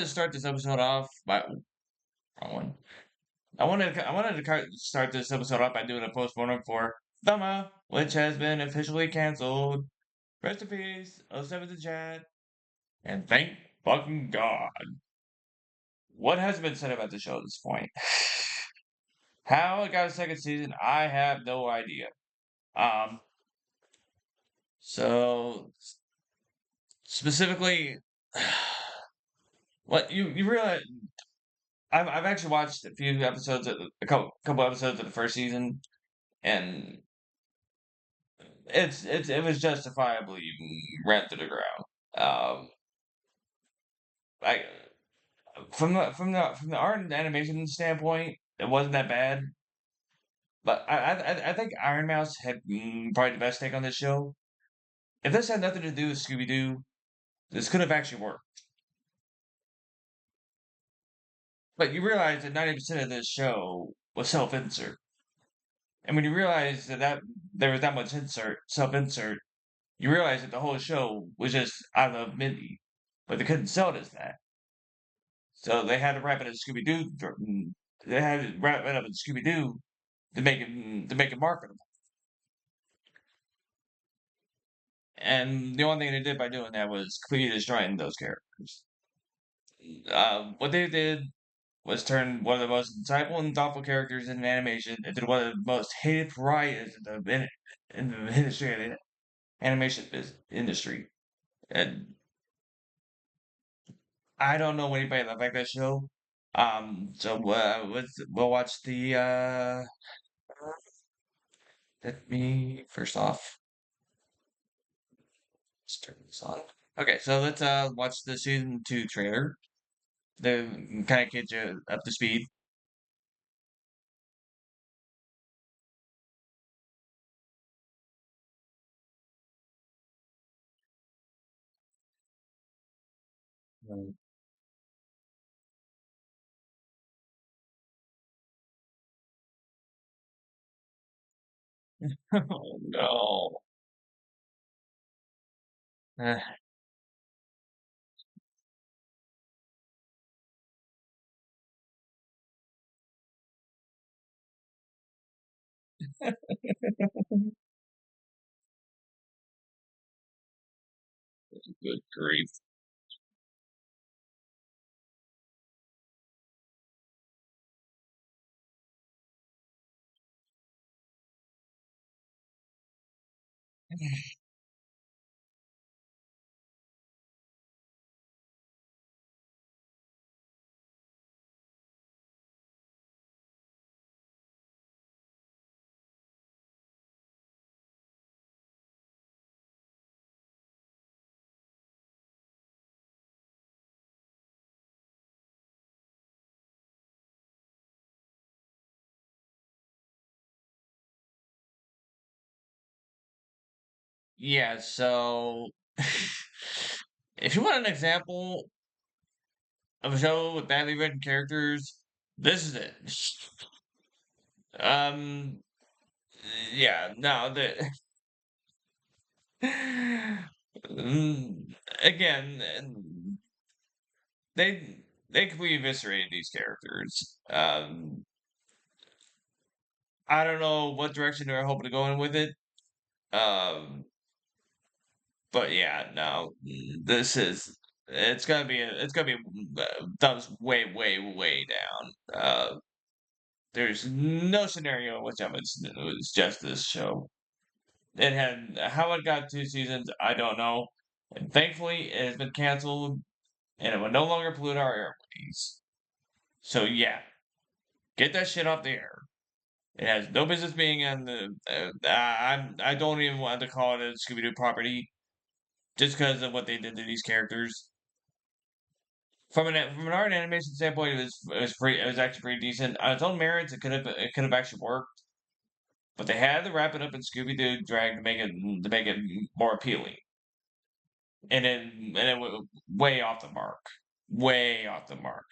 to start this episode off by wrong one. I wanted to start this episode off by doing a postmortem for Velma, which has been officially canceled. Rest in peace, 07 to chat, and thank fucking God. What has been said about the show at this point? How it got a second season, I have no idea. Um, so specifically, what you realize I've actually watched a few episodes of a couple episodes of the first season, and it was justifiably ran to the ground. Like from the art and animation standpoint, it wasn't that bad. But I think Iron Mouse had probably the best take on this show. If this had nothing to do with Scooby Doo, this could have actually worked. But you realize that 90% of this show was self-insert, and when you realize that there was that much self-insert, you realize that the whole show was just I love Mindy, but they couldn't sell it as that. So they had to wrap it in Scooby Doo. They had to wrap it up in Scooby Doo to make it marketable. And the only thing they did by doing that was completely destroying those characters. What they did was turn one of the most insightful and thoughtful characters in animation into one of the most hated pariahs in the history of the animation industry. And I don't know anybody that like that show. We'll watch the let me first off, let's turn this on. Okay, so let's watch the season 2 trailer. The kind of get you up to speed. Mm. Oh no. Good grief. Yeah, so if you want an example of a show with badly written characters, this is it. Um, yeah, no, Mm, again, they completely eviscerated these characters. I don't know what direction they're hoping to go in with it. Um, but yeah, no, this is it's gonna be thumbs way down. There's no scenario in which it was just this show. It had how it got 2 seasons, I don't know. And thankfully, it has been canceled, and it will no longer pollute our airways. So yeah, get that shit off the air. It has no business being on the. I don't even want to call it a Scooby Doo property just because of what they did to these characters. From an art and animation standpoint, it was actually pretty decent on its own merits. It could have actually worked, but they had to wrap it up in Scooby Doo drag to make it more appealing, and it went way off the mark, way off the mark.